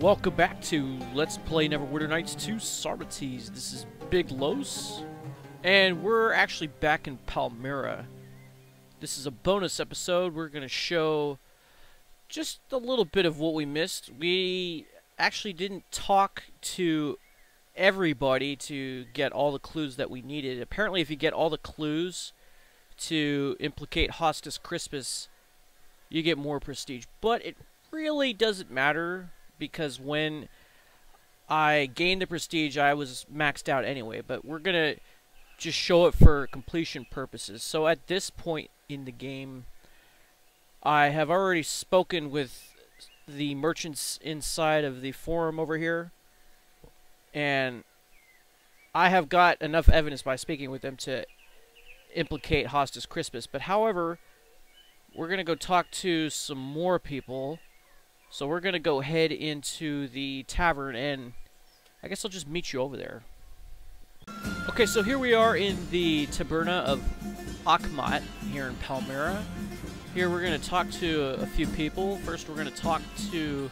Welcome back to Let's Play Neverwinter Nights 2 Sarmates. This is Big Los, and we're actually back in Palmyra. This is a bonus episode. We're going to show just a little bit of what we missed. We actually didn't talk to everybody to get all the clues that we needed. Apparently, if you get all the clues to implicate Hostus Crispus, you get more prestige. But it really doesn't matter, because when I gained the prestige, I was maxed out anyway. But we're going to just show it for completion purposes. So at this point in the game, I have already spoken with the merchants inside of the forum over here. And I have got enough evidence by speaking with them to implicate Hostus Crispus. But however, we're going to go talk to some more people. So we're going to go head into the tavern, and I guess I'll just meet you over there. Okay, so here we are in the taberna of Aqmat here in Palmyra. Here we're going to talk to a few people. First we're going to talk to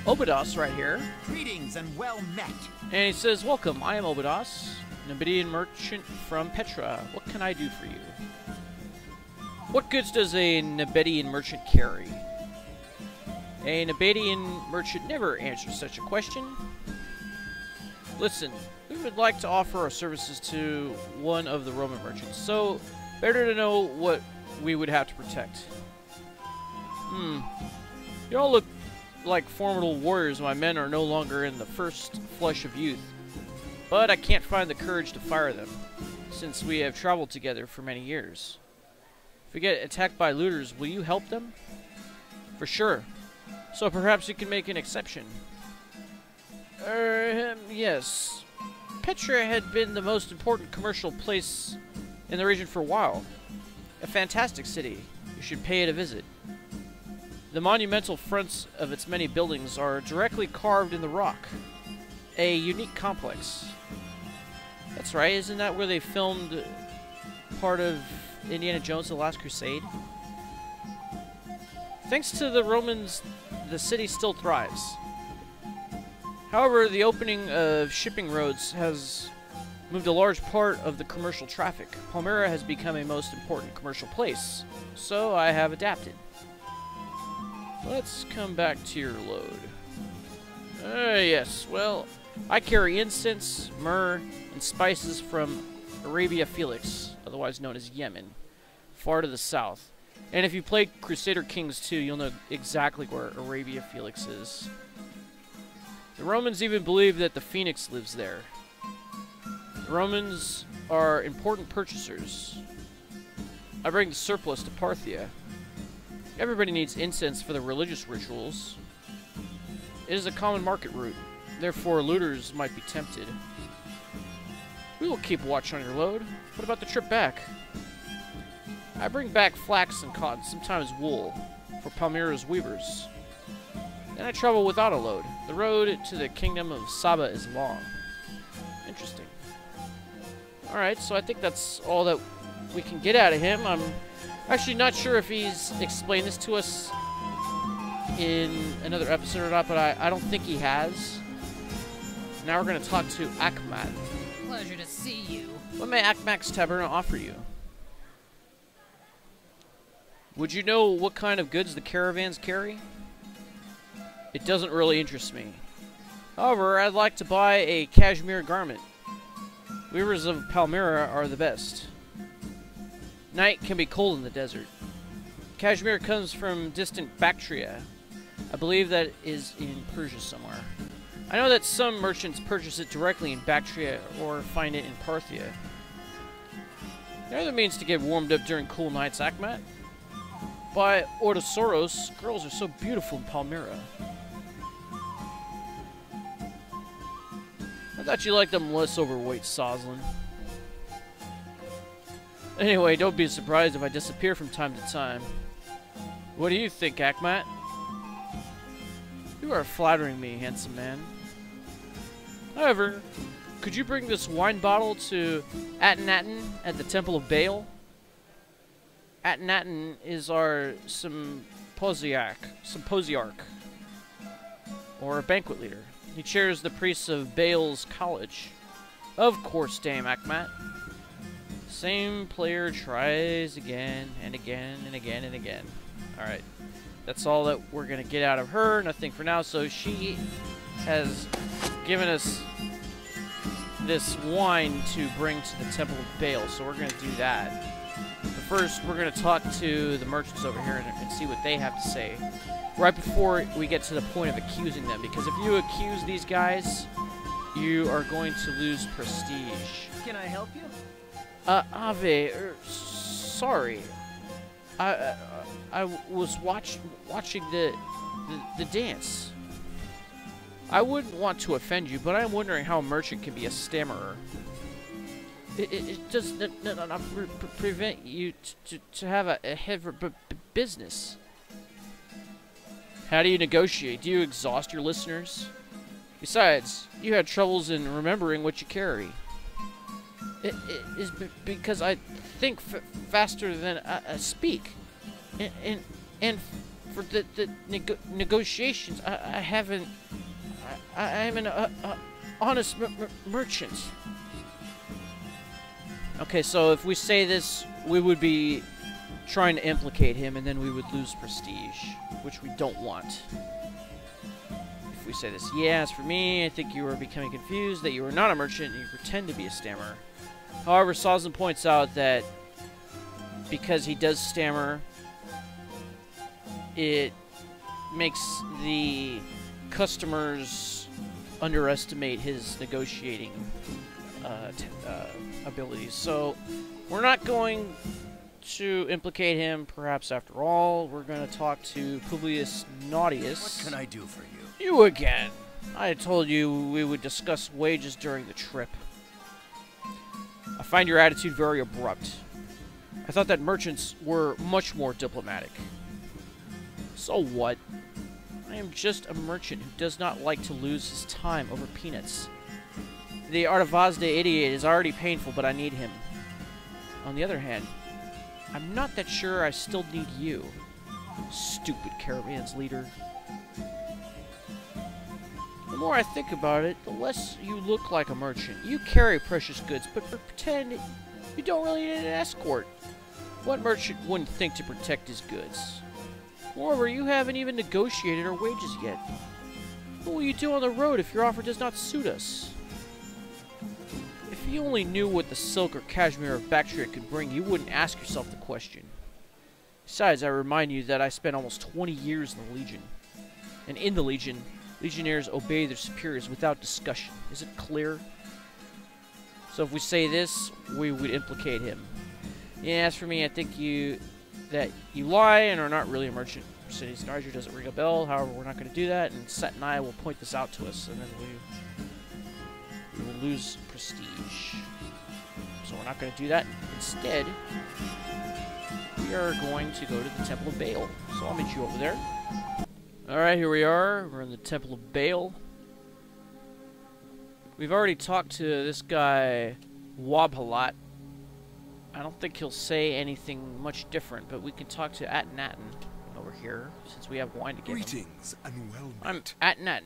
Obados right here. Greetings and well met. And he says, "Welcome, I am Obados, Nabedian merchant from Petra. What can I do for you?" What goods does a Nabedian merchant carry? A Nabedian merchant never answers such a question. Listen, we would like to offer our services to one of the Roman merchants, so better to know what we would have to protect. You all look like formidable warriors. My men are no longer in the first flush of youth, but I can't find the courage to fire them, since we have traveled together for many years. If we get attacked by looters, will you help them? For sure. So perhaps you can make an exception. Yes. Petra had been the most important commercial place in the region for a while. A fantastic city. You should pay it a visit. The monumental fronts of its many buildings are directly carved in the rock. A unique complex. That's right, isn't that where they filmed part of Indiana Jones and the Last Crusade? Thanks to the Romans, the city still thrives. However, the opening of shipping roads has moved a large part of the commercial traffic. Palmyra has become a most important commercial place, so I have adapted. Let's come back to your load. Yes, well, I carry incense, myrrh, and spices from Arabia Felix, otherwise known as Yemen, far to the south. And if you played Crusader Kings 2, you'll know exactly where Arabia Felix is. The Romans even believe that the Phoenix lives there. The Romans are important purchasers. I bring the surplus to Parthia. Everybody needs incense for their religious rituals. It is a common market route, therefore looters might be tempted. We will keep watch on your load. What about the trip back? I bring back flax and cotton, sometimes wool, for Palmyra's weavers. Then I travel without a load. The road to the kingdom of Saba is long. Interesting. Alright, so I think that's all that we can get out of him. I'm actually not sure if he's explained this to us in another episode or not, but I don't think he has. Now we're going to talk to Aqmat. Pleasure to see you. What may Aqmat's taberna offer you? Would you know what kind of goods the caravans carry? It doesn't really interest me. However, I'd like to buy a cashmere garment. Weavers of Palmyra are the best. Night can be cold in the desert. Cashmere comes from distant Bactria. I believe that is in Persia somewhere. I know that some merchants purchase it directly in Bactria or find it in Parthia. There are other means to get warmed up during cool nights, Aqmat. By Ordosoros, girls are so beautiful in Palmyra. I thought you liked them less overweight, Soslin. Anyway, don't be surprised if I disappear from time to time. What do you think, Aqmat? You are flattering me, handsome man. However, could you bring this wine bottle to Atenatan at the Temple of Baal? Atenatan is our symposiarch. or a banquet leader. He chairs the priests of Baal's college. Of course, Dame Aqmat. Same player tries again and again and again and again. Alright. That's all that we're going to get out of her. Nothing for now. So she has given us this wine to bring to the Temple of Baal. So we're going to do that. But first, we're going to talk to the merchants over here and see what they have to say. Right before we get to the point of accusing them. Because if you accuse these guys, you are going to lose prestige. Can I help you? Ave, sorry. I was watching the dance. I wouldn't want to offend you, but I'm wondering how a merchant can be a stammerer. It does not prevent you to have a head of business. How do you negotiate? Do you exhaust your listeners? Besides, you had troubles in remembering what you carry. It is because I think faster than I speak. And for the negotiations, I am an honest merchant. Okay, so if we say this, we would be trying to implicate him, and then we would lose prestige, which we don't want. If we say this, yeah, as for me, I think you are becoming confused that you are not a merchant and you pretend to be a stammerer. However, Sazin points out that because he does stammer, it makes the customers underestimate his negotiating abilities. So we're not going to implicate him, perhaps after all. We're going to talk to Publius Nautius. What can I do for you? You again. I told you we would discuss wages during the trip. I find your attitude very abrupt. I thought that merchants were much more diplomatic. So what? I am just a merchant who does not like to lose his time over peanuts. The Artavazde idiot is already painful, but I need him. On the other hand, I'm not that sure I still need you, stupid caravan's leader. The more I think about it, the less you look like a merchant. You carry precious goods, but pretend you don't really need an escort. What merchant wouldn't think to protect his goods? Moreover, you haven't even negotiated our wages yet. What will you do on the road if your offer does not suit us? If you only knew what the silk or cashmere of Bactria could bring, you wouldn't ask yourself the question. Besides, I remind you that I spent almost 20 years in the Legion. And in the Legion, legionnaires obey their superiors without discussion. Is it clear? So if we say this, we would implicate him. Yeah, as for me, I think that you lie and are not really a merchant. City's Narger doesn't ring a bell. However, we're not going to do that, and Set and I will point this out to us, and then we will lose prestige. So we're not going to do that. Instead, we are going to go to the Temple of Baal. So I'll meet you over there. Alright, here we are. We're in the Temple of Baal. We've already talked to this guy, Wabhalat. I don't think he'll say anything much different, but we can talk to Atenatan over here, since we have wine to give him. Greetings and well I'm met. Atenatan,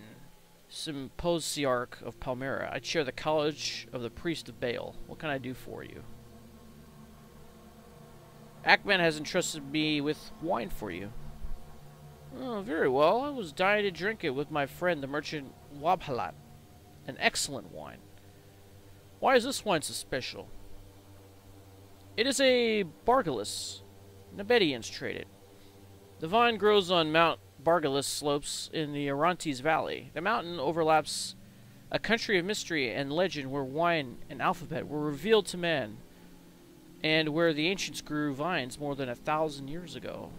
Symposiarch of Palmyra. I chair the College of the Priest of Baal. What can I do for you? Aqmat has entrusted me with wine for you. Oh, very well. I was dying to drink it with my friend, the merchant Wabhalat. An excellent wine. Why is this wine so special? It is a Bargalis. Nabedians trade it. The vine grows on Mount Bargalis slopes in the Orontes Valley. The mountain overlaps a country of mystery and legend where wine and alphabet were revealed to man, and where the ancients grew vines more than 1,000 years ago.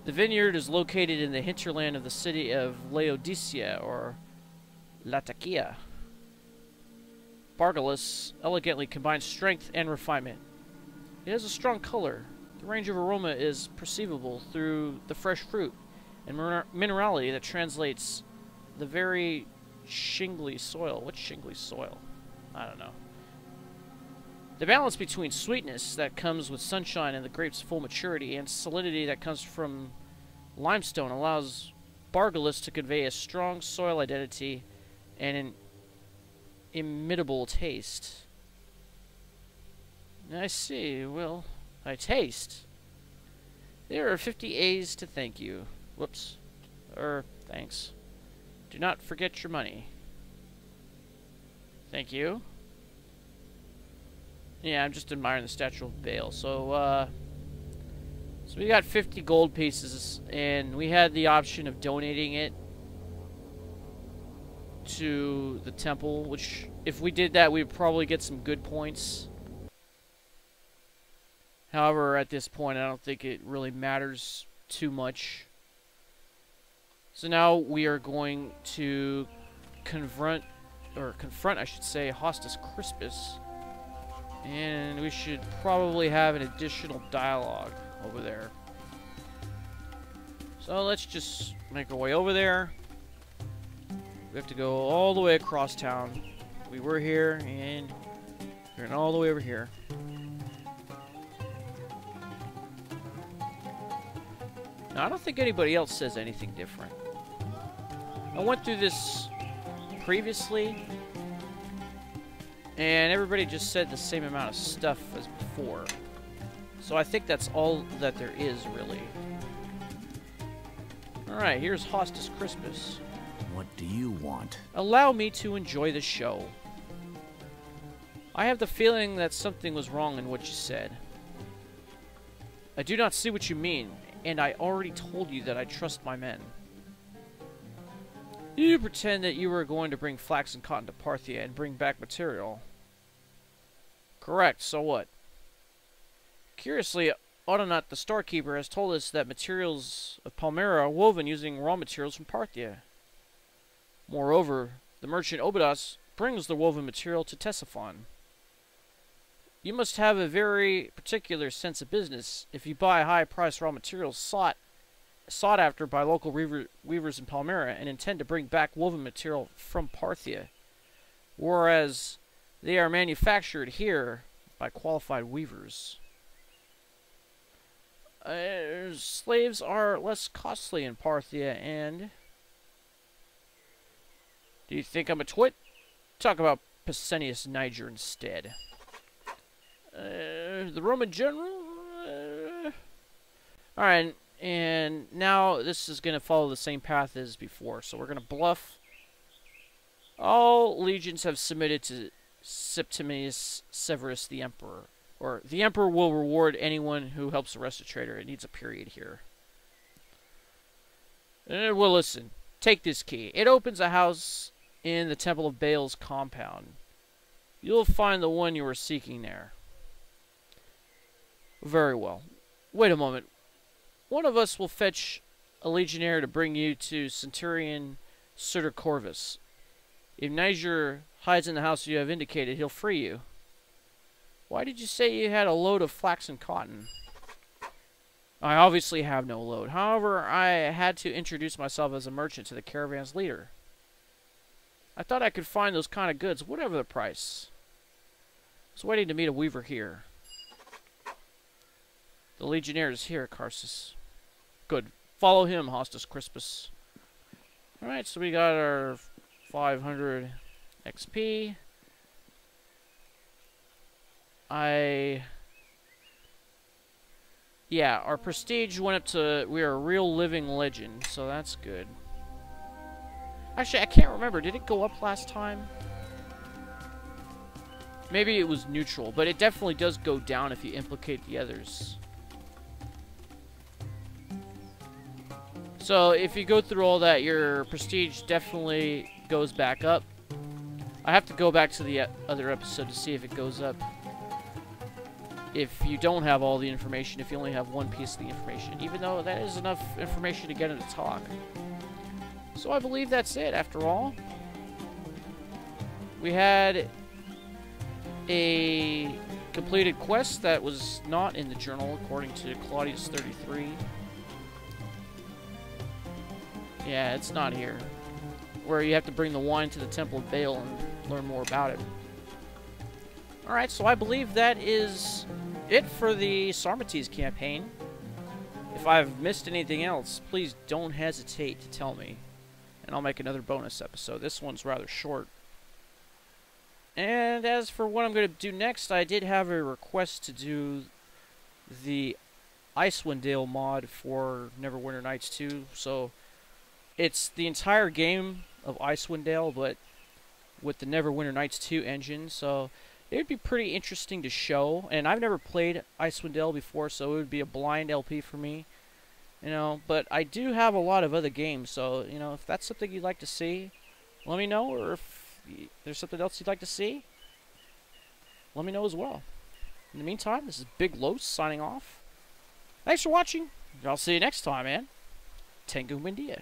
The vineyard is located in the hinterland of the city of Laodicea, or Latakia. Bargalis elegantly combines strength and refinement. It has a strong color. The range of aroma is perceivable through the fresh fruit and minerality that translates the very shingly soil. What's shingly soil? I don't know. The balance between sweetness that comes with sunshine and the grape's full maturity and salinity that comes from limestone allows bargalus to convey a strong soil identity and an imitable taste. I see. Well, I taste. There are 50 A's to thank you. Whoops. Thanks. Do not forget your money. Thank you. Yeah, I'm just admiring the statue of Baal. So we got 50 gold pieces, and we had the option of donating it to the temple, which, if we did that, we'd probably get some good points. However, at this point, I don't think it really matters too much. So now we are going to confront, I should say, Hostus Crispus. And we should probably have an additional dialogue over there. So let's just make our way over there. We have to go all the way across town. We were here, and we're going all the way over here. Now, I don't think anybody else says anything different. I went through this previously, and everybody just said the same amount of stuff as before. So I think that's all that there is, really. Alright, here's Hostus Crispus. What do you want? Allow me to enjoy the show. I have the feeling that something was wrong in what you said. I do not see what you mean, and I already told you that I trust my men. You pretend that you were going to bring flax and cotton to Parthia and bring back material. Correct, so what? Curiously, Atenatan, the storekeeper, has told us that materials of Palmyra are woven using raw materials from Parthia. Moreover, the merchant Obidos brings the woven material to Ctesiphon. You must have a very particular sense of business if you buy high-priced raw materials sought after by local weavers in Palmyra and intend to bring back woven material from Parthia, whereas they are manufactured here by qualified weavers. Slaves are less costly in Parthia, and... Do you think I'm a twit? Talk about Pescennius Niger instead. The Roman general? Alright, and now this is going to follow the same path as before. So we're going to bluff. All legions have submitted to Septimius Severus the Emperor. Or, the Emperor will reward anyone who helps arrest a traitor. It needs a period here. Well, listen. Take this key. It opens a house in the Temple of Baal's compound. You'll find the one you were seeking there. Very well. Wait a moment. One of us will fetch a legionnaire to bring you to Centurion Sutter Corvus. If Niger hides in the house you have indicated, he'll free you. Why did you say you had a load of flax and cotton? I obviously have no load. However, I had to introduce myself as a merchant to the caravan's leader. I thought I could find those kind of goods, whatever the price. I was waiting to meet a weaver here. The legionnaire is here, Carsus. Good. Follow him, Hostus Crispus. Alright, so we got our 500 XP. Yeah, our prestige went up to... We are a real living legend, so that's good. Actually, I can't remember. Did it go up last time? Maybe it was neutral, but it definitely does go down if you implicate the others. So, if you go through all that, your prestige definitely goes back up. I have to go back to the other episode to see if it goes up. If you don't have all the information, if you only have one piece of the information, even though that is enough information to get him to talk. So I believe that's it, after all. We had a completed quest that was not in the journal, according to Claudius 33. Yeah, it's not here. Where you have to bring the wine to the Temple of Baal and learn more about it. Alright, so I believe that is it for the Sarmates campaign. If if I've missed anything else, please don't hesitate to tell me. And I'll make another bonus episode. This one's rather short. And as for what I'm going to do next, I did have a request to do the Icewind Dale mod for Neverwinter Nights 2. So it's the entire game of Icewind Dale, but with the Neverwinter Nights 2 engine. So it would be pretty interesting to show. And I've never played Icewind Dale before, so it would be a blind LP for me. You know, but I do have a lot of other games, so, you know, if that's something you'd like to see, let me know, or if there's something else you'd like to see, let me know as well. In the meantime, this is Big Los signing off. Thanks for watching. I'll see you next time, man. Tengu Mindia.